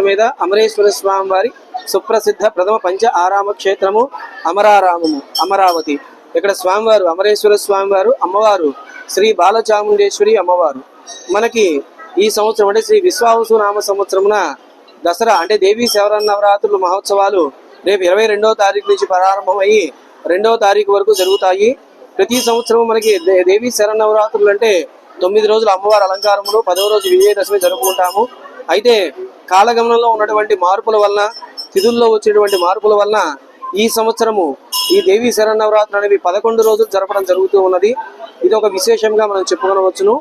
మీద అమరేశ్వర స్వామి వారి సుప్రసిద్ధ ప్రథమ పంచ ఆరామ క్షేత్రము అమరారామము అమరావతి. ఇక్కడ స్వామివారు అమరేశ్వర స్వామివారు, అమ్మవారు శ్రీ బాలచాముండేశ్వరి అమ్మవారు. మనకి ఈ సంవత్సరం అంటే శ్రీ విశ్వావసు నామ సంవత్సరమున దసరా అంటే దేవీ శరన్నవరాత్రులు మహోత్సవాలు రేపు 22వ తారీఖు నుంచి ప్రారంభమయ్యి 2వ తారీఖు వరకు జరుగుతాయి. ప్రతి సంవత్సరం మనకి దేవీ శరన్నవరాత్రులు అంటే 9 రోజులు అమ్మవారి అలంకారములు, 10వ రోజు విజయదశమి జరుపుకుంటాము. అయితే కాలగమనంలో ఉన్నటువంటి మార్పుల వలన, తిథుల్లో వచ్చినటువంటి మార్పుల వలన ఈ సంవత్సరము ఈ దేవీ శరన్నవరాత్రులు అనేవి 11 రోజులు జరపడం జరుగుతూ ఉన్నది. ఇది ఒక విశేషంగా మనం చెప్పుకొనవచ్చును.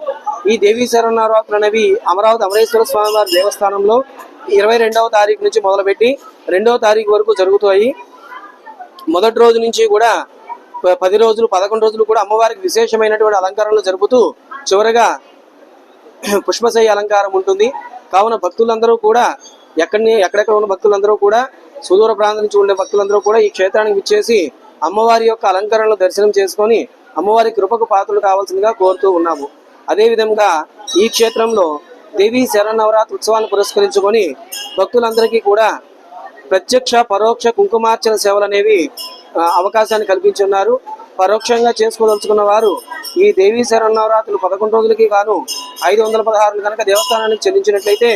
ఈ దేవీ శరన్నవరాత్రులు అనేవి అమరావతి అమరేశ్వర స్వామి వారి దేవస్థానంలో 22వ తారీఖు నుంచి మొదలుపెట్టి 2వ తారీఖు వరకు జరుగుతాయి. మొదటి రోజు నుంచి కూడా 10 రోజులు 11 రోజులు కూడా అమ్మవారికి విశేషమైనటువంటి అలంకారాలు జరుపుతూ చివరగా పుష్పశయ్య అలంకారం ఉంటుంది. కావున భక్తులందరూ కూడా ఎక్కడెక్కడ ఉన్న భక్తులందరూ కూడా, సుదూర ప్రాంతం నుంచి ఉండే భక్తులందరూ కూడా ఈ క్షేత్రానికి విచ్చేసి అమ్మవారి యొక్క అలంకరణలు దర్శనం చేసుకొని అమ్మవారి కృపకు పాత్రలు కావాల్సిందిగా కోరుతూ ఉన్నాము. అదేవిధంగా ఈ క్షేత్రంలో దేవీ శరన్నవరాత్రి ఉత్సవాన్ని పురస్కరించుకొని భక్తులందరికీ కూడా ప్రత్యక్ష పరోక్ష కుంకుమార్చన సేవలు అనేవి అవకాశాన్ని కల్పించున్నారు. పరోక్షంగా చేసుకోదలుచుకున్న వారు ఈ దేవీ శరన్నవరాత్రులు 11 రోజులకి గాను 516 కనుక దేవస్థానానికి చెల్లించినట్లయితే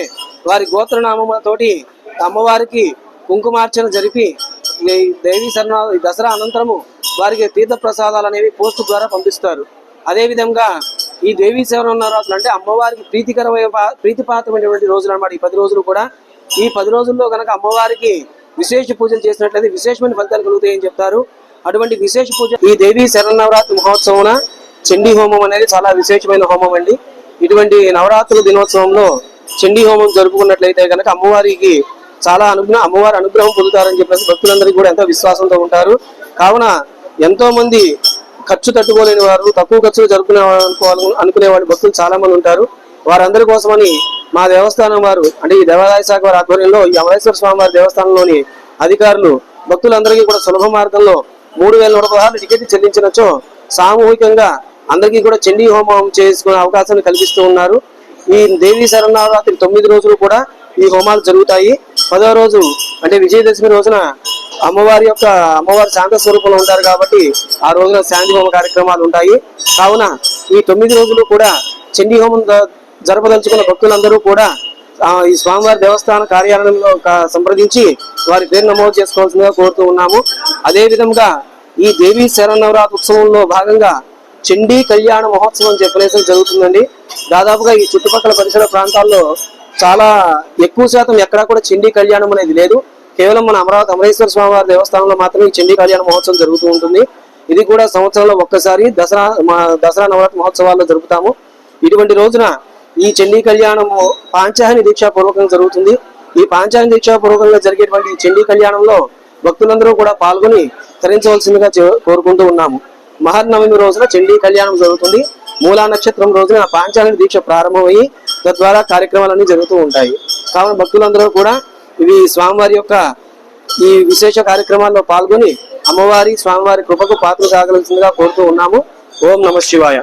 వారి గోత్రనామములతోటి అమ్మవారికి కుంకుమార్చన జరిపి దేవీ దసరా అనంతరము వారికి తీర్థ ప్రసాదాలు అనేవి పోస్టు ద్వారా పంపిస్తారు. అదేవిధంగా ఈ దేవీ శరన్నవరాత్రులు అంటే అమ్మవారికి ప్రీతిపాత్రమైనటువంటి రోజులు అన్నమాట. ఈ 10 రోజులు కూడా, ఈ 10 రోజుల్లో కనుక అమ్మవారికి విశేష పూజలు చేసినట్లయితే విశేషమైన ఫలితాలు కలుగుతాయని చెప్తారు. అటువంటి విశేష పూజ ఈ దేవీ శరన్నవరాత్రి మహోత్సవం చండీ హోమం అనేది చాలా విశేషమైన హోమం అండి. ఇటువంటి నవరాత్రుల దినోత్సవంలో చండీ హోమం జరుపుకున్నట్లయితే కనుక అమ్మవారికి చాలా అమ్మవారి అనుగ్రహం పొందుతారని చెప్పేసి భక్తులందరికీ కూడా ఎంతో విశ్వాసంతో ఉంటారు. కావున ఎంతో మంది ఖర్చు తట్టుకోలేని వారు, తక్కువ ఖర్చులు అనుకునే వాళ్ళు భక్తులు చాలా మంది ఉంటారు. వారందరి కోసమని మా దేవస్థానం వారు అంటే ఈ దేవాదాయ శాఖ వారి ఆధ్వర్యంలో ఈ అమరేశ్వర స్వామి వారి దేవస్థానంలోని అధికారులు భక్తులందరికీ కూడా సులభ మార్గంలో 3116 టికెట్ చెల్లించినచో సామూహికంగా అందరికీ కూడా చండీ హోమం చేసుకునే అవకాశాన్ని కల్పిస్తూ ఉన్నారు. ఈ దేవీ శరన్నవరాత్రి 9 రోజులు కూడా ఈ హోమాలు జరుగుతాయి. 10వ రోజు అంటే విజయదశమి రోజున అమ్మవారి శాంత స్వరూపంలో ఉంటారు కాబట్టి ఆ రోజున శాంతి హోమ కార్యక్రమాలు ఉంటాయి. కావున ఈ 9 రోజులు కూడా చండీ హోమం జరపదలుచుకున్న భక్తులందరూ కూడా ఈ స్వామివారి దేవస్థాన కార్యాలయంలో సంప్రదించి వారి పేరు నమోదు చేసుకోవాల్సిందిగా కోరుతూ ఉన్నాము. అదే విధంగా ఈ దేవీ శరన్నవరాత్రి ఉత్సవంలో భాగంగా చండీ కళ్యాణ మహోత్సవం చెప్పనేసి జరుగుతుందండి. దాదాపుగా ఈ చుట్టుపక్కల పరిసర ప్రాంతాల్లో చాలా ఎక్కువ శాతం ఎక్కడా కూడా చండీ కళ్యాణం అనేది లేదు. కేవలం మన అమరావతి అమరేశ్వర స్వామి వారి దేవస్థానంలో మాత్రమే ఈ చండీ కళ్యాణ మహోత్సవం జరుగుతూ ఉంటుంది. ఇది కూడా సంవత్సరంలో ఒక్కసారి దసరా నవరాత్రి మహోత్సవాల్లో జరుపుతాము. ఇటువంటి రోజున ఈ చండీ కళ్యాణము పాంచాహని దీక్షాపూర్వకంగా జరుగుతుంది. ఈ పాంచాహని దీక్షాపూర్వకంగా జరిగేటువంటి ఈ చండీ కళ్యాణంలో భక్తులందరూ కూడా పాల్గొని తరించవలసిందిగా కోరుకుంటూ ఉన్నాము. మహర్నవమి రోజున చండీ కళ్యాణం జరుగుతుంది. మూలా నక్షత్రం రోజున పాంచాహని దీక్ష ప్రారంభమయ్యి తద్వారా కార్యక్రమాలన్నీ జరుగుతూ ఉంటాయి. కావున భక్తులందరూ కూడా ఇవి స్వామివారి యొక్క ఈ విశేష కార్యక్రమాల్లో పాల్గొని అమ్మవారి స్వామివారి కృపకు పాత్రలు కాగలసిందిగా కోరుతూ ఉన్నాము. ఓం నమః శివాయ.